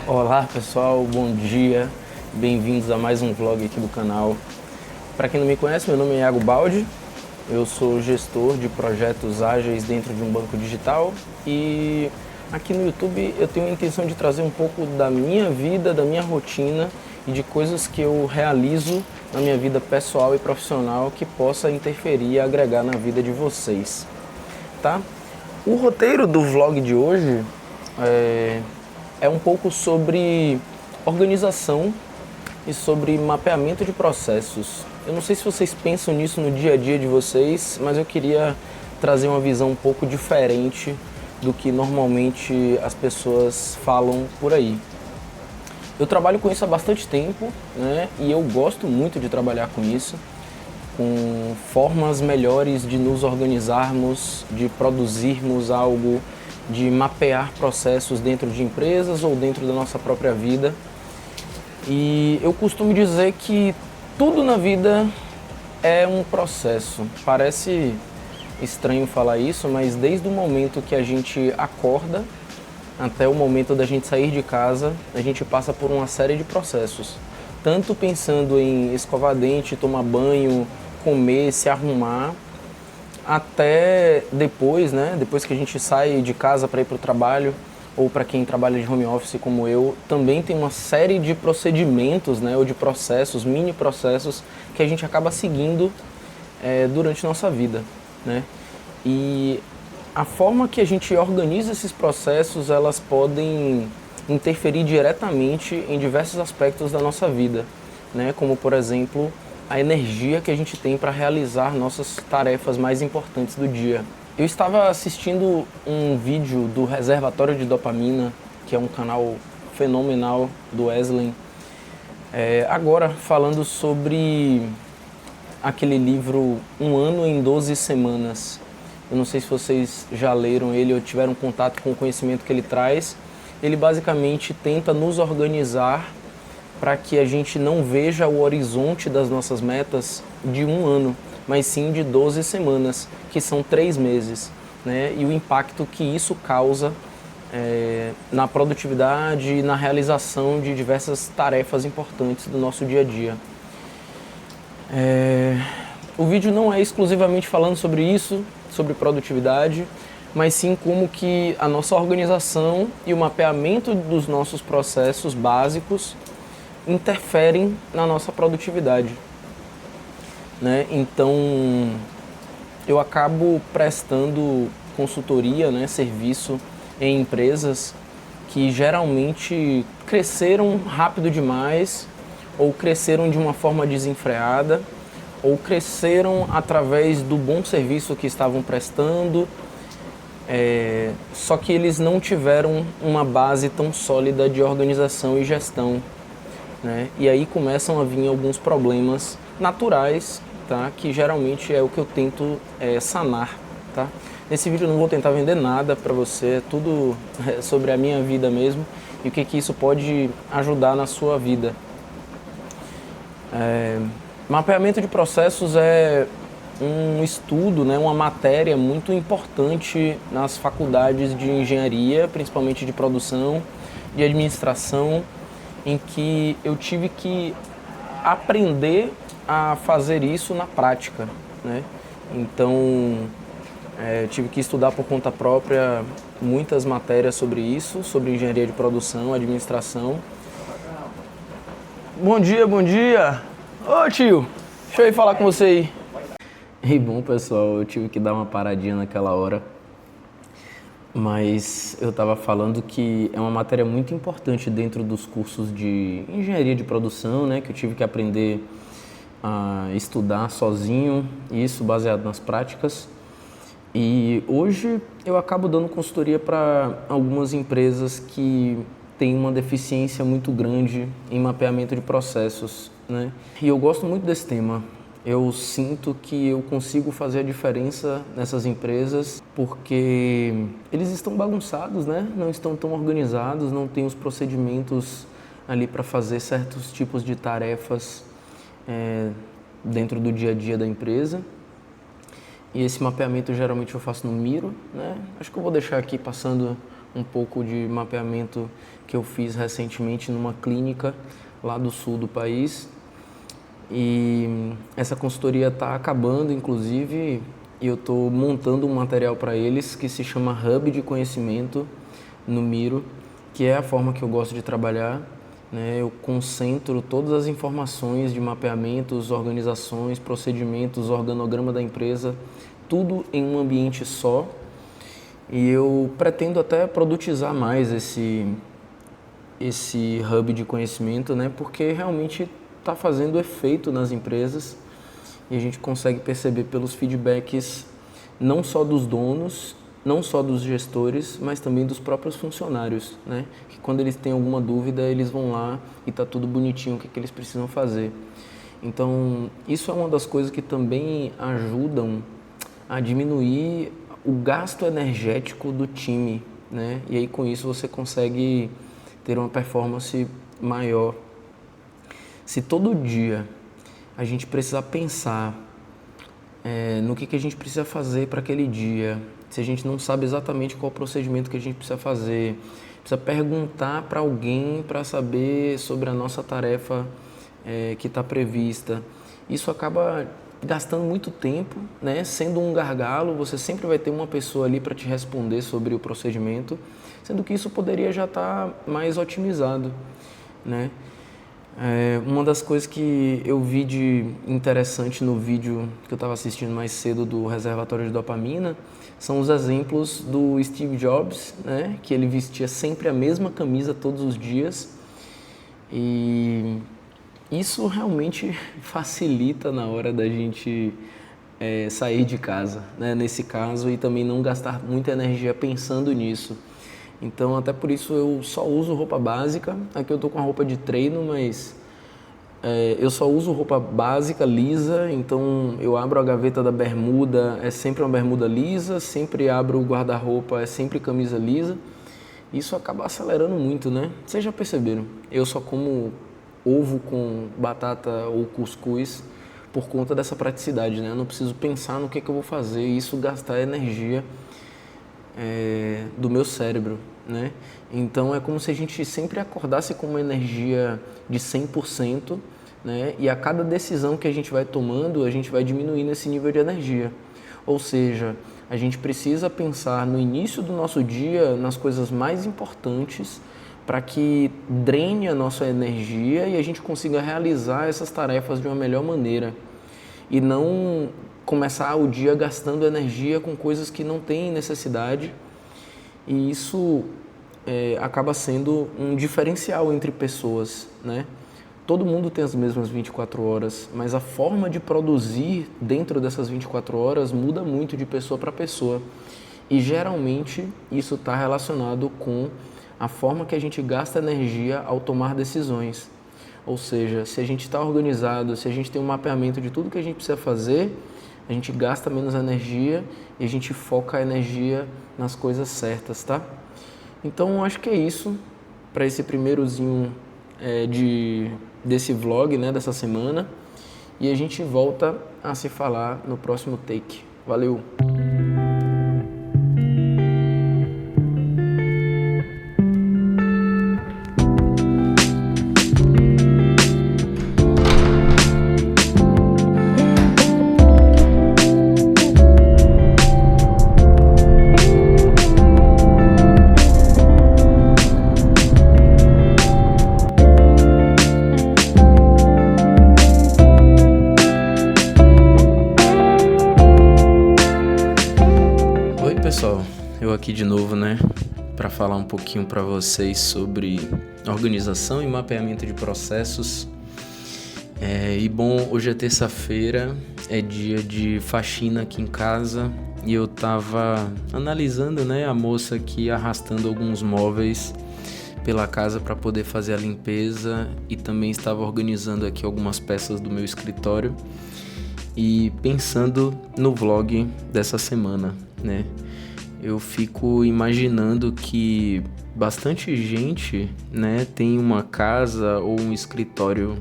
Olá pessoal, bom dia, bem-vindos a mais um vlog aqui do canal. Para quem não me conhece, meu nome é Iago Baldi, eu sou gestor de projetos ágeis dentro de um banco digital e aqui no YouTube eu tenho a intenção de trazer um pouco da minha vida, da minha rotina e de coisas que eu realizo na minha vida pessoal e profissional que possa interferir e agregar na vida de vocês, tá? O roteiro do vlog de hoje é um pouco sobre organização e sobre mapeamento de processos. Eu não sei se vocês pensam nisso no dia a dia de vocês, mas eu queria trazer uma visão um pouco diferente do que normalmente as pessoas falam por aí. Eu trabalho com isso há bastante tempo, né? E eu gosto muito de trabalhar com isso, com formas melhores de nos organizarmos, de produzirmos algo, de mapear processos dentro de empresas ou dentro da nossa própria vida. E eu costumo dizer que tudo na vida é um processo. Parece estranho falar isso, mas desde o momento que a gente acorda até o momento da gente sair de casa, a gente passa por uma série de processos. Tanto pensando em escovar dente, tomar banho, comer, se arrumar, até depois, né? Depois que a gente sai de casa para ir para o trabalho, ou para quem trabalha de home office como eu, também tem uma série de procedimentos, né? Ou de processos, mini processos, que a gente acaba seguindo durante nossa vida, né? E a forma que a gente organiza esses processos, elas podem interferir diretamente em diversos aspectos da nossa vida, né? Como, por exemplo, a energia que a gente tem para realizar nossas tarefas mais importantes do dia. Eu estava assistindo um vídeo do Reservatório de Dopamina, que é um canal fenomenal do Wesley, agora falando sobre aquele livro Um Ano em 12 Semanas. Eu não sei se vocês já leram ele ou tiveram contato com o conhecimento que ele traz. Ele basicamente tenta nos organizar para que a gente não veja o horizonte das nossas metas de um ano, mas sim de 12 semanas, que são 3 meses, né? E o impacto que isso causa na produtividade e na realização de diversas tarefas importantes do nosso dia a dia. O vídeo não é exclusivamente falando sobre isso, sobre produtividade, mas sim como que a nossa organização e o mapeamento dos nossos processos básicos interferem na nossa produtividade, né? Então, eu acabo prestando consultoria, né, serviço em empresas que geralmente cresceram rápido demais, ou cresceram de uma forma desenfreada, ou cresceram através do bom serviço que estavam prestando, só que eles não tiveram uma base tão sólida de organização e gestão, né? E aí começam a vir alguns problemas naturais, tá? Que geralmente é o que eu tento sanar, tá? Nesse vídeo eu não vou tentar vender nada para você, é tudo sobre a minha vida mesmo e o que isso pode ajudar na sua vida. Mapeamento de processos é um estudo, né, uma matéria muito importante nas faculdades de engenharia, principalmente de produção, de administração, em que eu tive que aprender a fazer isso na prática, né? Então, tive que estudar por conta própria muitas matérias sobre isso, sobre engenharia de produção, administração. Bom dia, bom dia! Ô tio, deixa eu ir falar com você aí. E bom pessoal, eu tive que dar uma paradinha naquela hora. Mas eu estava falando que é uma matéria muito importante dentro dos cursos de engenharia de produção, né, que eu tive que aprender a estudar sozinho, isso baseado nas práticas. E hoje eu acabo dando consultoria para algumas empresas que têm uma deficiência muito grande em mapeamento de processos, né? E eu gosto muito desse tema. Eu sinto que eu consigo fazer a diferença nessas empresas porque eles estão bagunçados, né? Não estão tão organizados, não têm os procedimentos ali para fazer certos tipos de tarefas dentro do dia a dia da empresa. E esse mapeamento geralmente eu faço no Miro, né? Acho que eu vou deixar aqui passando um pouco de mapeamento que eu fiz recentemente numa clínica lá do sul do país. E essa consultoria está acabando, inclusive, e eu estou montando um material para eles que se chama Hub de Conhecimento no Miro, que é a forma que eu gosto de trabalhar, né? Eu concentro todas as informações de mapeamentos, organizações, procedimentos, organograma da empresa, tudo em um ambiente só. E eu pretendo até produtizar mais esse hub de conhecimento, né? Porque realmente está fazendo efeito nas empresas e a gente consegue perceber pelos feedbacks não só dos donos, não só dos gestores, mas também dos próprios funcionários, né? Que quando eles têm alguma dúvida, eles vão lá e está tudo bonitinho o que eles precisam fazer. Então, isso é uma das coisas que também ajudam a diminuir o gasto energético do time, né? E aí com isso você consegue ter uma performance maior. Se todo dia a gente precisar pensar no que a gente precisa fazer para aquele dia, se a gente não sabe exatamente qual procedimento que a gente precisa fazer, precisa perguntar para alguém para saber sobre a nossa tarefa que está prevista, isso acaba gastando muito tempo, né? Sendo um gargalo, você sempre vai ter uma pessoa ali para te responder sobre o procedimento, sendo que isso poderia já estar mais otimizado, né? Uma das coisas que eu vi de interessante no vídeo que eu estava assistindo mais cedo do reservatório de dopamina são os exemplos do Steve Jobs, né? Que ele vestia sempre a mesma camisa todos os dias e isso realmente facilita na hora da gente sair de casa, né? Nesse caso, e também não gastar muita energia pensando nisso. Então, até por isso eu só uso roupa básica. Aqui eu tô com a roupa de treino, mas eu só uso roupa básica, lisa. Então, eu abro a gaveta da bermuda, é sempre uma bermuda lisa. Sempre abro o guarda-roupa, é sempre camisa lisa. Isso acaba acelerando muito, né? Vocês já perceberam? Eu só como ovo com batata ou cuscuz por conta dessa praticidade, né? Eu não preciso pensar no que eu vou fazer e isso gastar energia do meu cérebro, né? Então é como se a gente sempre acordasse com uma energia de 100%, né? E a cada decisão que a gente vai tomando, a gente vai diminuindo esse nível de energia. Ou seja, a gente precisa pensar no início do nosso dia nas coisas mais importantes para que drene a nossa energia e a gente consiga realizar essas tarefas de uma melhor maneira. E não começar o dia gastando energia com coisas que não têm necessidade. E isso acaba sendo um diferencial entre pessoas, né? Todo mundo tem as mesmas 24 horas, mas a forma de produzir dentro dessas 24 horas muda muito de pessoa para pessoa. E geralmente isso está relacionado com a forma que a gente gasta energia ao tomar decisões. Ou seja, se a gente está organizado, se a gente tem um mapeamento de tudo que a gente precisa fazer, a gente gasta menos energia e a gente foca a energia nas coisas certas, tá? Então, acho que é isso para esse primeirozinho desse vlog, né, dessa semana. E a gente volta a se falar no próximo take. Valeu! Pessoal, eu aqui de novo, né, para falar um pouquinho para vocês sobre organização e mapeamento de processos. E bom, hoje é terça-feira, é dia de faxina aqui em casa e eu tava analisando, né, a moça aqui arrastando alguns móveis pela casa para poder fazer a limpeza e também estava organizando aqui algumas peças do meu escritório e pensando no vlog dessa semana, né? Eu fico imaginando que bastante gente, né, tem uma casa ou um escritório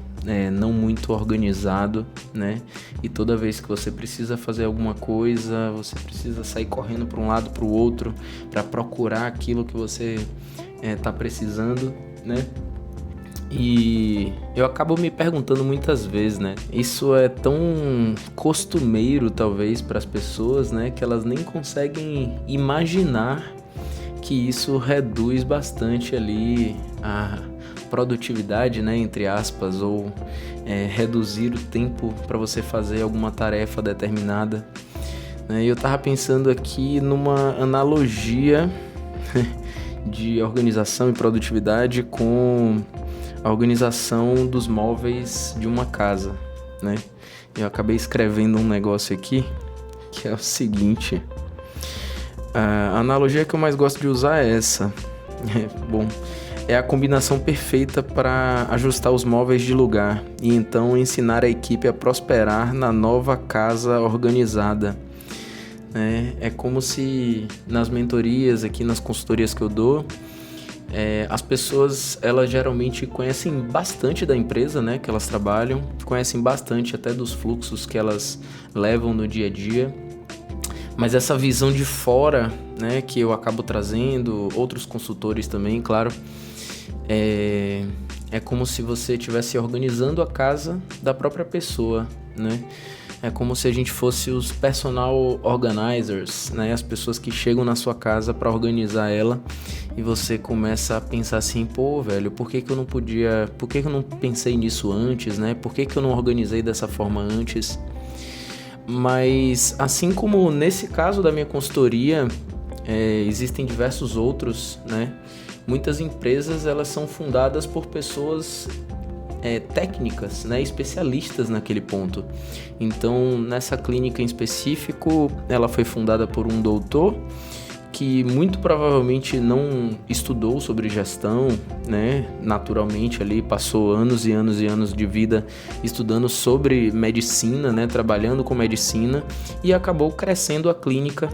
não muito organizado, né? E toda vez que você precisa fazer alguma coisa, você precisa sair correndo para um lado para o outro para procurar aquilo que você está precisando, né? E eu acabo me perguntando muitas vezes, né? Isso é tão costumeiro, talvez, para as pessoas, né? Que elas nem conseguem imaginar que isso reduz bastante ali a produtividade, né? Entre aspas, ou reduzir o tempo para você fazer alguma tarefa determinada. Né? E eu tava pensando aqui numa analogia de organização e produtividade com a organização dos móveis de uma casa, né? Eu acabei escrevendo um negócio aqui que é o seguinte: a analogia que eu mais gosto de usar é essa. Bom, é a combinação perfeita para ajustar os móveis de lugar e então ensinar a equipe a prosperar na nova casa organizada. É como se nas mentorias aqui, nas consultorias que eu dou, as pessoas, elas geralmente conhecem bastante da empresa, né, que elas trabalham, conhecem bastante até dos fluxos que elas levam no dia a dia, mas essa visão de fora, né, que eu acabo trazendo, outros consultores também, claro, é como se você estivesse organizando a casa da própria pessoa, né? É como se a gente fosse os personal organizers, né? As pessoas que chegam na sua casa para organizar ela e você começa a pensar assim, pô, velho, por que eu não pensei nisso antes, né? Por que eu não organizei dessa forma antes? Mas assim como nesse caso da minha consultoria, existem diversos outros, né? Muitas empresas, elas são fundadas por pessoas técnicas, né, especialistas naquele ponto. Então, nessa clínica em específico, ela foi fundada por um doutor que muito provavelmente não estudou sobre gestão, né, naturalmente ali passou anos e anos e anos de vida estudando sobre medicina, né, trabalhando com medicina e acabou crescendo a clínica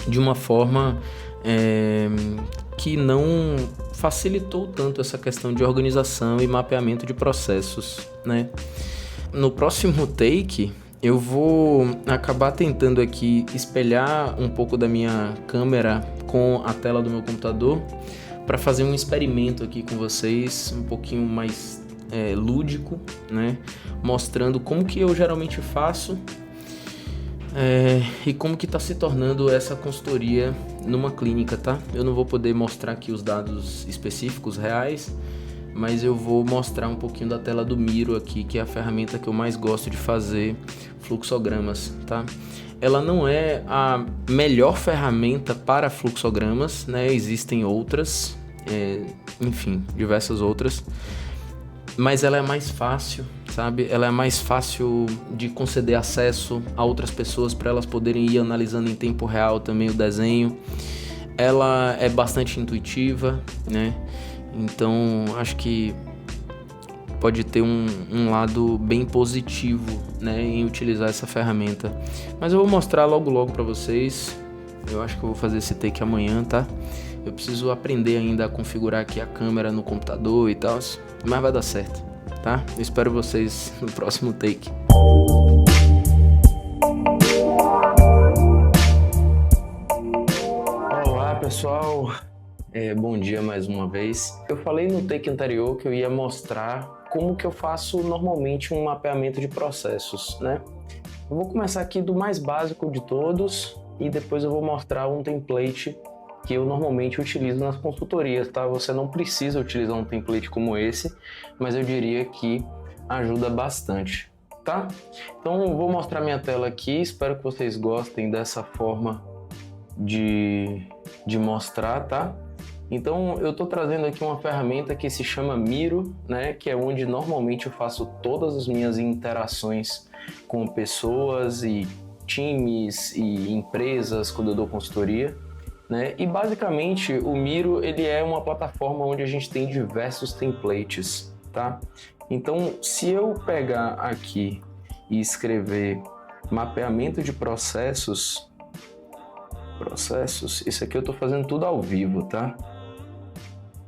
de uma forma que não facilitou tanto essa questão de organização e mapeamento de processos, né? No próximo take, eu vou acabar tentando aqui espelhar um pouco da minha câmera com a tela do meu computador para fazer um experimento aqui com vocês, um pouquinho mais lúdico, né? Mostrando como que eu geralmente faço e como que está se tornando essa consultoria numa clínica, tá? Eu não vou poder mostrar aqui os dados específicos reais, mas eu vou mostrar um pouquinho da tela do Miro aqui, que é a ferramenta que eu mais gosto de fazer fluxogramas, tá? Ela não é a melhor ferramenta para fluxogramas, né? Existem outras, enfim, diversas outras, mas ela é mais fácil, sabe? Ela é mais fácil de conceder acesso a outras pessoas para elas poderem ir analisando em tempo real também o desenho. Ela é bastante intuitiva, né? Então, acho que pode ter um lado bem positivo, né, em utilizar essa ferramenta. Mas eu vou mostrar logo para vocês. Eu acho que eu vou fazer esse take amanhã, tá? Eu preciso aprender ainda a configurar aqui a câmera no computador e tal, mas vai dar certo, tá? Eu espero vocês no próximo take. Olá, pessoal. Bom dia mais uma vez. Eu falei no take anterior que eu ia mostrar como que eu faço normalmente um mapeamento de processos, né? Eu vou começar aqui do mais básico de todos e depois eu vou mostrar um template que eu normalmente utilizo nas consultorias, tá? Você não precisa utilizar um template como esse, mas eu diria que ajuda bastante, tá? Então eu vou mostrar minha tela aqui, espero que vocês gostem dessa forma de mostrar, tá? Então eu tô trazendo aqui uma ferramenta que se chama Miro, né? Que é onde normalmente eu faço todas as minhas interações com pessoas e times e empresas quando eu dou consultoria, né? E basicamente o Miro, ele é uma plataforma onde a gente tem diversos templates, tá? Então se eu pegar aqui e escrever mapeamento de processos, isso aqui eu tô fazendo tudo ao vivo, tá?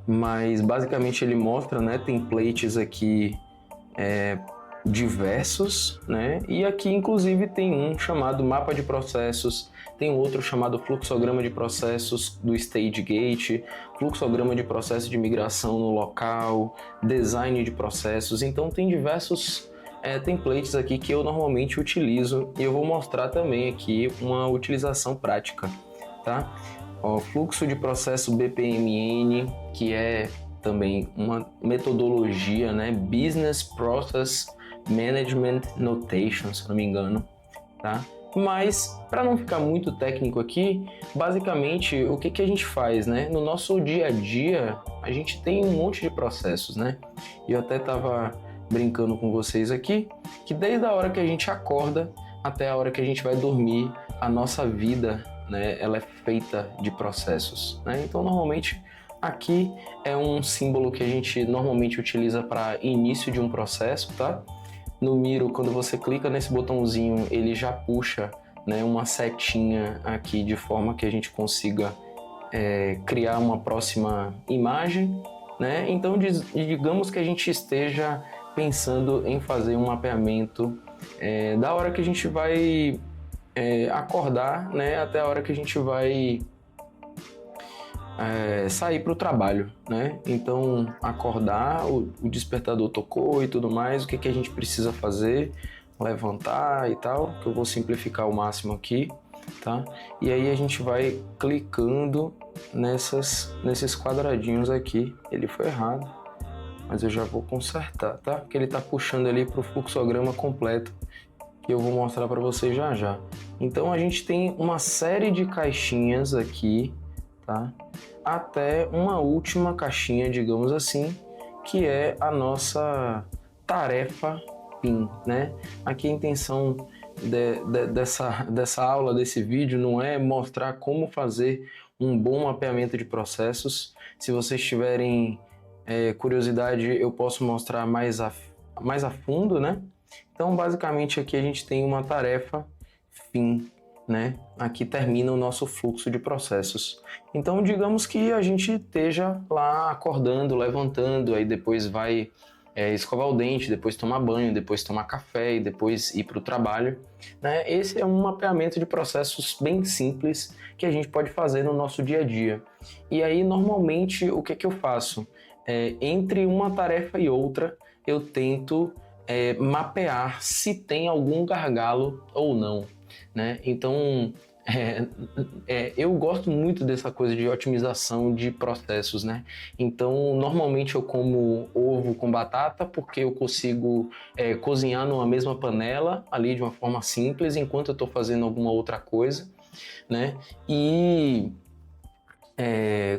mas basicamente ele mostra, né, templates aqui diversos, né? E aqui inclusive tem um chamado mapa de processos, tem outro chamado fluxograma de processos do StageGate, fluxograma de processo de migração no local, design de processos. Então tem diversos templates aqui que eu normalmente utilizo e eu vou mostrar também aqui uma utilização prática, tá? Ó, fluxo de processo BPMN, que é também uma metodologia, né? Business Process Management Notation, se não me engano, tá? Mas, para não ficar muito técnico aqui, basicamente, o que a gente faz, né? No nosso dia a dia, a gente tem um monte de processos, né? E eu até estava brincando com vocês aqui, que desde a hora que a gente acorda até a hora que a gente vai dormir, a nossa vida, né, ela é feita de processos, né? Então, normalmente, aqui é um símbolo que a gente normalmente utiliza para início de um processo, tá? No Miro, quando você clica nesse botãozinho, ele já puxa, né, uma setinha aqui de forma que a gente consiga criar uma próxima imagem, né? Então, digamos que a gente esteja pensando em fazer um mapeamento da hora que a gente vai acordar, né, até a hora que a gente vai sair para o trabalho, né? Então, acordar, o despertador tocou e tudo mais, o que a gente precisa fazer? Levantar e tal, que eu vou simplificar ao máximo aqui, tá? E aí a gente vai clicando nesses quadradinhos aqui. Ele foi errado, mas eu já vou consertar, tá? Porque ele tá puxando ali para o fluxograma completo, que eu vou mostrar para vocês já já. Então a gente tem uma série de caixinhas aqui, tá? Até uma última caixinha, digamos assim, que é a nossa tarefa PIN, né? Aqui a intenção dessa aula, desse vídeo, não é mostrar como fazer um bom mapeamento de processos. Se vocês tiverem curiosidade, eu posso mostrar mais a fundo, né? Então, basicamente, aqui a gente tem uma tarefa fim, né? Aqui termina o nosso fluxo de processos. Então, digamos que a gente esteja lá acordando, levantando, aí depois vai escovar o dente, depois tomar banho, depois tomar café e depois ir para o trabalho, né? Esse é um mapeamento de processos bem simples que a gente pode fazer no nosso dia a dia. E aí, normalmente, o que eu faço? Entre uma tarefa e outra, eu tento mapear se tem algum gargalo ou não, né? Então, eu gosto muito dessa coisa de otimização de processos, né? Então, normalmente eu como ovo com batata porque eu consigo cozinhar numa mesma panela ali de uma forma simples enquanto eu estou fazendo alguma outra coisa, né? E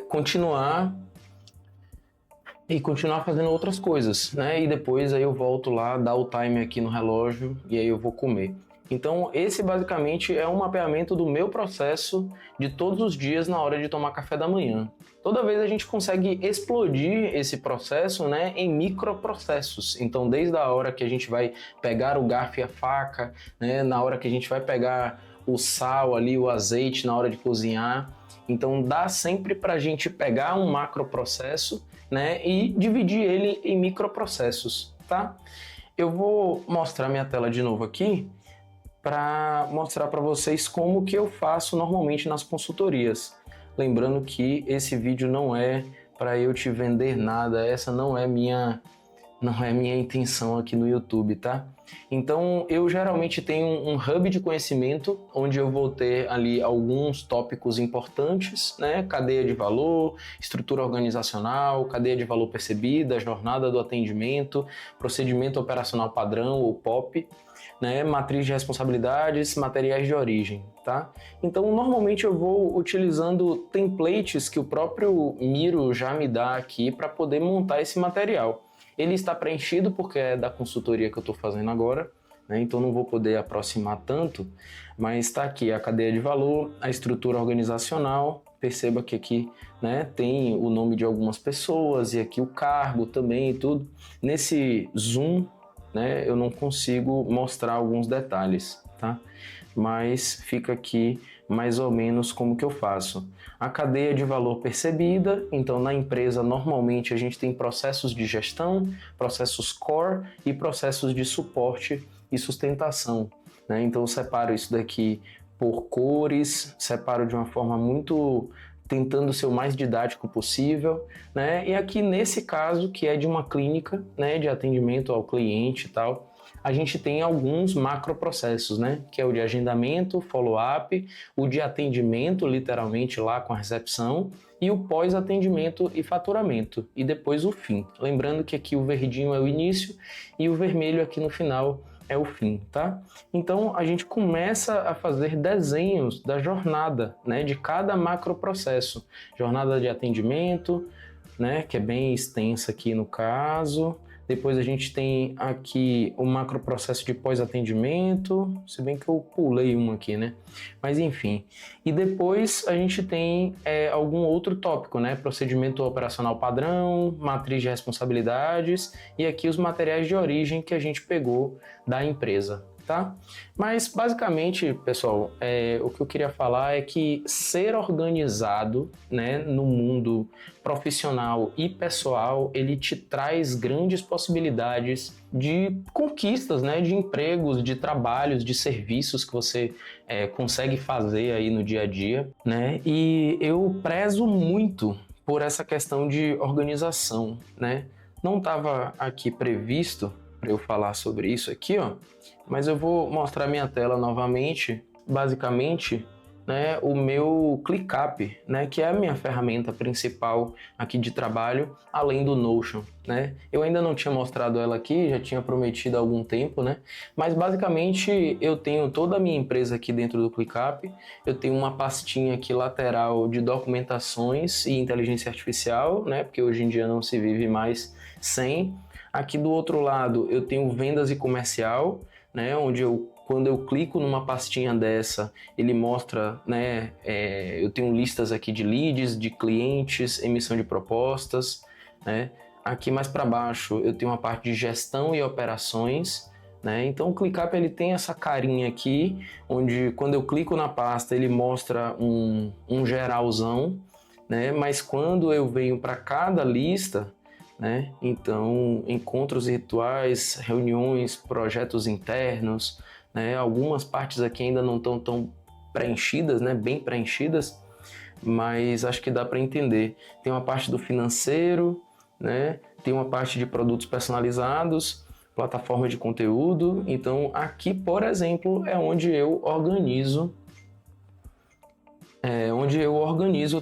continuar fazendo outras coisas, né? E depois aí eu volto lá, dar o time aqui no relógio e aí eu vou comer. Então esse basicamente é um mapeamento do meu processo de todos os dias na hora de tomar café da manhã. Toda vez a gente consegue explodir esse processo, né, em microprocessos. Então desde a hora que a gente vai pegar o garfo e a faca, né, na hora que a gente vai pegar o sal ali, o azeite na hora de cozinhar. Então dá sempre para a gente pegar um macroprocesso, né, e dividir ele em microprocessos, tá? Eu vou mostrar minha tela de novo aqui para mostrar para vocês como que eu faço normalmente nas consultorias. Lembrando que esse vídeo não é para eu te vender nada, essa não é minha intenção aqui no YouTube, tá? Então eu geralmente tenho um hub de conhecimento onde eu vou ter ali alguns tópicos importantes, né? Cadeia de valor, estrutura organizacional, cadeia de valor percebida, jornada do atendimento, procedimento operacional padrão ou POP, né? Matriz de responsabilidades, materiais de origem, tá? Então normalmente eu vou utilizando templates que o próprio Miro já me dá aqui para poder montar esse material. Ele está preenchido porque é da consultoria que eu estou fazendo agora, né? Então não vou poder aproximar tanto, mas está aqui a cadeia de valor, a estrutura organizacional. Perceba que aqui, né, tem o nome de algumas pessoas e aqui o cargo também e tudo. Nesse zoom, né, eu não consigo mostrar alguns detalhes, tá? Mas fica aqui mais ou menos como que eu faço. A cadeia de valor percebida, então na empresa normalmente a gente tem processos de gestão, processos core e processos de suporte e sustentação, né? Então eu separo isso daqui por cores, separo de uma forma muito tentando ser o mais didático possível, né? E aqui nesse caso, que é de uma clínica, né, de atendimento ao cliente e tal, a gente tem alguns macroprocessos, né? Que é o de agendamento, follow-up, o de atendimento, literalmente lá com a recepção, e o pós-atendimento e faturamento, e depois o fim. Lembrando que aqui o verdinho é o início e o vermelho aqui no final é o fim, tá? Então a gente começa a fazer desenhos da jornada, né, de cada macroprocesso. Jornada de atendimento, né, que é bem extensa aqui no caso. Depois a gente tem aqui o macroprocesso de pós-atendimento, se bem que eu pulei um aqui, né? Mas enfim. E depois a gente tem algum outro tópico, né? Procedimento operacional padrão, matriz de responsabilidades e aqui os materiais de origem que a gente pegou da empresa. Tá? Mas basicamente, pessoal, o que eu queria falar é que ser organizado, né, no mundo profissional e pessoal, ele te traz grandes possibilidades de conquistas, né, de empregos, de trabalhos, de serviços que você consegue fazer aí no dia a dia, né? E eu prezo muito por essa questão de organização, né? Não estava aqui previsto para eu falar sobre isso aqui, ó, mas eu vou mostrar minha tela novamente, basicamente, né, o meu ClickUp, né, que é a minha ferramenta principal aqui de trabalho, além do Notion, né. Eu ainda não tinha mostrado ela aqui, já tinha prometido há algum tempo, né, mas basicamente eu tenho toda a minha empresa aqui dentro do ClickUp, eu tenho uma pastinha aqui lateral de documentações e inteligência artificial, né, porque hoje em dia não se vive mais sem. Aqui do outro lado eu tenho vendas e comercial, né, onde quando eu clico numa pastinha dessa, ele mostra, né, eu tenho listas aqui de leads, de clientes, emissão de propostas, né. Aqui mais para baixo eu tenho uma parte de gestão e operações, né. Então o ClickUp ele tem essa carinha aqui, onde quando eu clico na pasta ele mostra um geralzão, né, mas quando eu venho para cada lista, né, então encontros rituais, reuniões, projetos internos, né, algumas partes aqui ainda não estão tão preenchidas, né, bem preenchidas, mas acho que dá para entender. Tem uma parte do financeiro, né, tem uma parte de produtos personalizados, plataforma de conteúdo. Então aqui, por exemplo, é onde eu organizo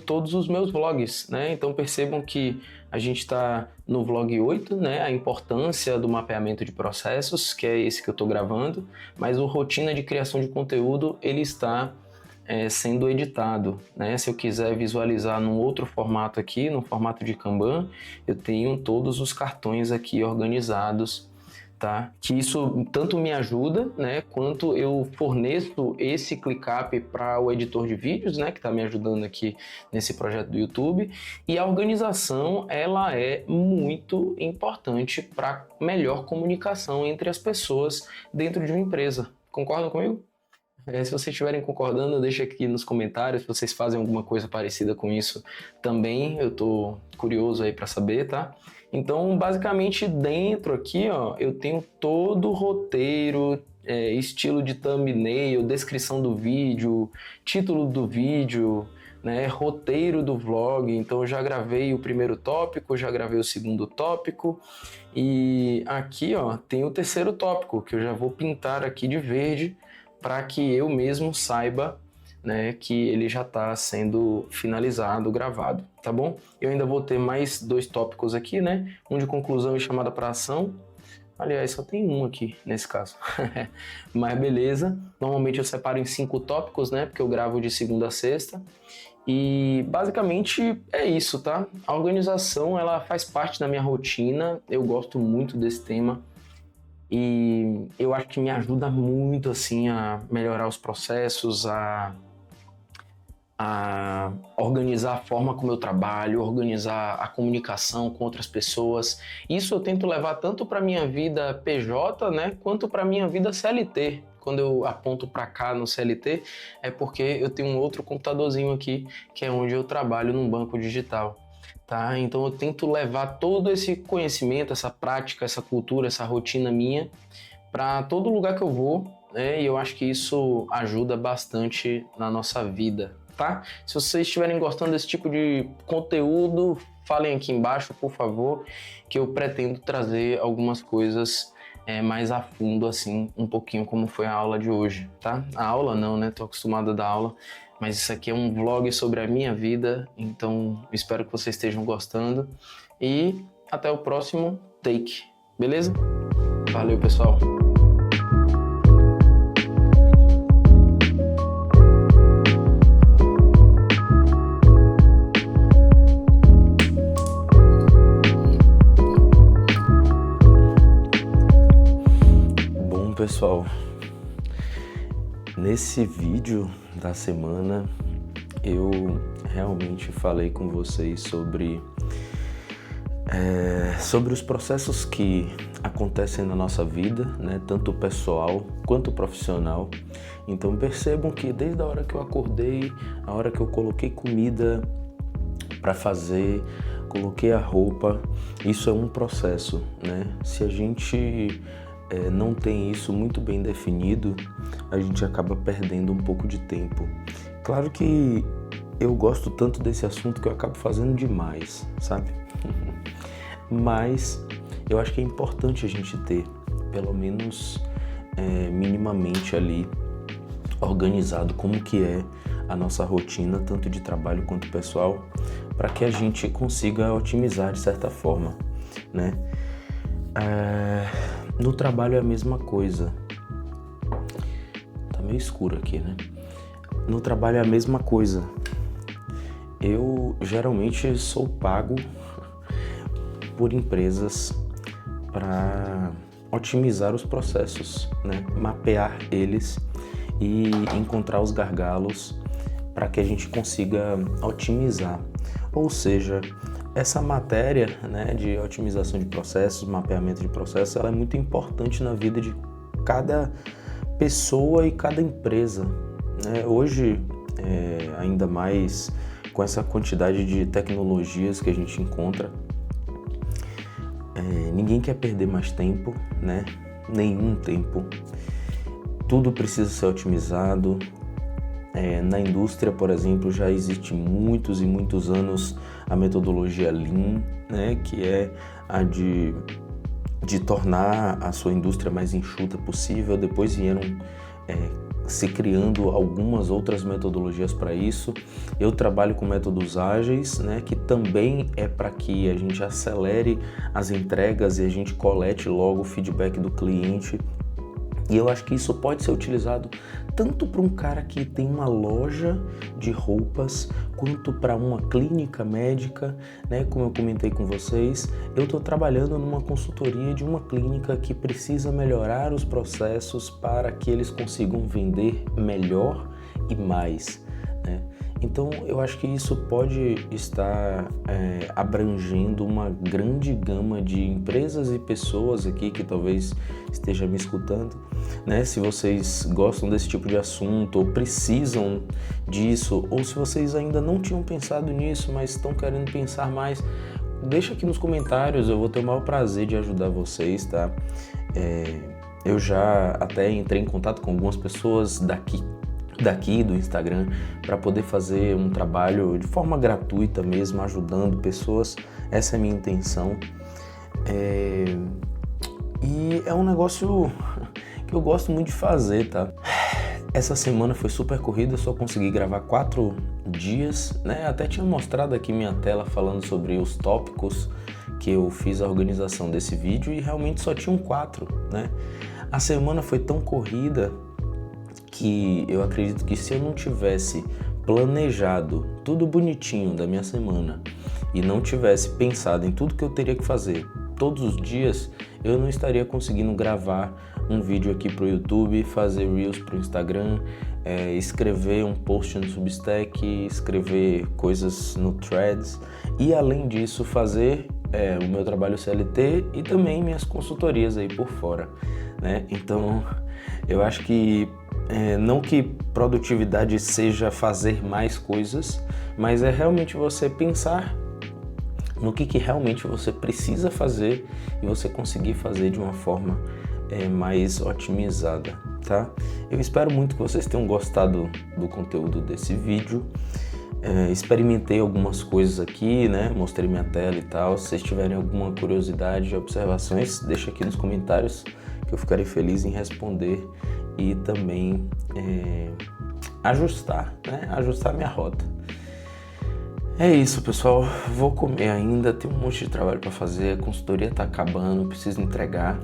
todos os meus vlogs, né? Então percebam que a gente está no vlog 8, né? A importância do mapeamento de processos, que é esse que eu estou gravando, mas o rotina de criação de conteúdo, ele está sendo editado, né? Se eu quiser visualizar num outro formato aqui, no formato de Kanban, eu tenho todos os cartões aqui organizados, tá? Que isso tanto me ajuda, né, quanto eu forneço esse ClickUp para o editor de vídeos, né, que está me ajudando aqui nesse projeto do YouTube. E a organização, ela é muito importante para melhor comunicação entre as pessoas dentro de uma empresa. Concordam comigo? Se vocês estiverem concordando, deixa aqui nos comentários se vocês fazem alguma coisa parecida com isso também. Eu tô curioso aí para saber, tá? Então, basicamente, dentro aqui, ó, eu tenho todo o roteiro, estilo de thumbnail, descrição do vídeo, título do vídeo, né, roteiro do vlog. Então, eu já gravei o primeiro tópico, já gravei o segundo tópico. E aqui, ó, tem o terceiro tópico, que eu já vou pintar aqui de verde, para que eu mesmo saiba, né, que ele já está sendo finalizado, gravado, tá bom? Eu ainda vou ter mais 2 tópicos aqui, né? Um de conclusão e chamada para ação. Aliás, só tem um aqui nesse caso. Mas beleza. Normalmente eu separo em 5 tópicos, né? Porque eu gravo de segunda a sexta. E basicamente é isso, tá? A organização, ela faz parte da minha rotina. Eu gosto muito desse tema. E eu acho que me ajuda muito assim a melhorar os processos, a organizar a forma como eu trabalho, organizar a comunicação com outras pessoas. Isso eu tento levar tanto para minha vida PJ, né, quanto para minha vida CLT, quando eu aponto para cá no CLT, é porque eu tenho um outro computadorzinho aqui, que é onde eu trabalho num banco digital. Tá? Então eu tento levar todo esse conhecimento, essa prática, essa cultura, essa rotina minha para todo lugar que eu vou, né? E eu acho que isso ajuda bastante na nossa vida, tá? Se vocês estiverem gostando desse tipo de conteúdo, falem aqui embaixo, por favor, que eu pretendo trazer algumas coisas mais a fundo, assim, um pouquinho como foi a aula de hoje, tá? A aula não, né? Tô acostumado a dar aula, mas isso aqui é um vlog sobre a minha vida, então espero que vocês estejam gostando e até o próximo take, beleza? Valeu, pessoal! Bom, pessoal, nesse vídeo da semana eu realmente falei com vocês sobre os processos que acontecem na nossa vida, né, tanto pessoal quanto profissional. Então percebam que desde a hora que eu acordei, a hora que eu coloquei comida para fazer, coloquei a roupa, isso é um processo, né? Se a gente não tem isso muito bem definido, a gente acaba perdendo um pouco de tempo. Claro que eu gosto tanto desse assunto que eu acabo fazendo demais, sabe? Mas eu acho que é importante a gente ter, pelo menos minimamente ali, organizado como que é a nossa rotina, tanto de trabalho quanto pessoal, para que a gente consiga otimizar de certa forma, né? No trabalho é a mesma coisa. Tá meio escuro aqui, né? No trabalho é a mesma coisa. Eu geralmente sou pago por empresas para otimizar os processos, né? Mapear eles e encontrar os gargalos para que a gente consiga otimizar. Ou seja, essa matéria, né, de otimização de processos, mapeamento de processos, ela é muito importante na vida de cada pessoa e cada empresa, né? Hoje, ainda mais com essa quantidade de tecnologias que a gente encontra, ninguém quer perder mais tempo, né? Nenhum tempo. Tudo precisa ser otimizado. Na indústria, por exemplo, já existe muitos e muitos anos a metodologia Lean, né, que é a de tornar a sua indústria mais enxuta possível. Depois vieram se criando algumas outras metodologias para isso. Eu trabalho com métodos ágeis, né, que também é para que a gente acelere as entregas e a gente colete logo o feedback do cliente. E eu acho que isso pode ser utilizado tanto para um cara que tem uma loja de roupas, quanto para uma clínica médica, né? Como eu comentei com vocês, eu estou trabalhando numa consultoria de uma clínica que precisa melhorar os processos para que eles consigam vender melhor e mais, né? Então eu acho que isso pode estar abrangendo uma grande gama de empresas e pessoas aqui que talvez esteja me escutando, né? Se vocês gostam desse tipo de assunto ou precisam disso, ou se vocês ainda não tinham pensado nisso, mas estão querendo pensar mais, deixa aqui nos comentários, eu vou ter o maior prazer de ajudar vocês, tá? Eu já até entrei em contato com algumas pessoas daqui do Instagram para poder fazer um trabalho de forma gratuita mesmo, ajudando pessoas. Essa é a minha intenção. E é um negócio que eu gosto muito de fazer, tá? Essa semana foi super corrida, eu só consegui gravar 4 dias, né? Até tinha mostrado aqui minha tela falando sobre os tópicos que eu fiz a organização desse vídeo e realmente só tinham 4, né? A semana foi tão corrida que eu acredito que se eu não tivesse planejado tudo bonitinho da minha semana e não tivesse pensado em tudo que eu teria que fazer todos os dias, eu não estaria conseguindo gravar um vídeo aqui pro YouTube, fazer Reels pro Instagram, escrever um post no Substack, escrever coisas no Threads e, além disso, fazer o meu trabalho CLT e também minhas consultorias aí por fora, né? Então, eu acho que não que produtividade seja fazer mais coisas, mas é realmente você pensar no que realmente você precisa fazer e você conseguir fazer de uma forma mais otimizada, tá? Eu espero muito que vocês tenham gostado do conteúdo desse vídeo. Experimentei algumas coisas aqui, né? Mostrei minha tela e tal. Se vocês tiverem alguma curiosidade, observações, deixa aqui nos comentários que eu ficarei feliz em responder e também ajustar, né? Ajustar minha rota. É isso, pessoal. Vou comer ainda, tem um monte de trabalho para fazer, a consultoria tá acabando, preciso entregar.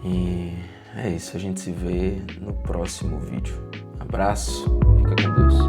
E é isso, a gente se vê no próximo vídeo. Abraço, fica com Deus.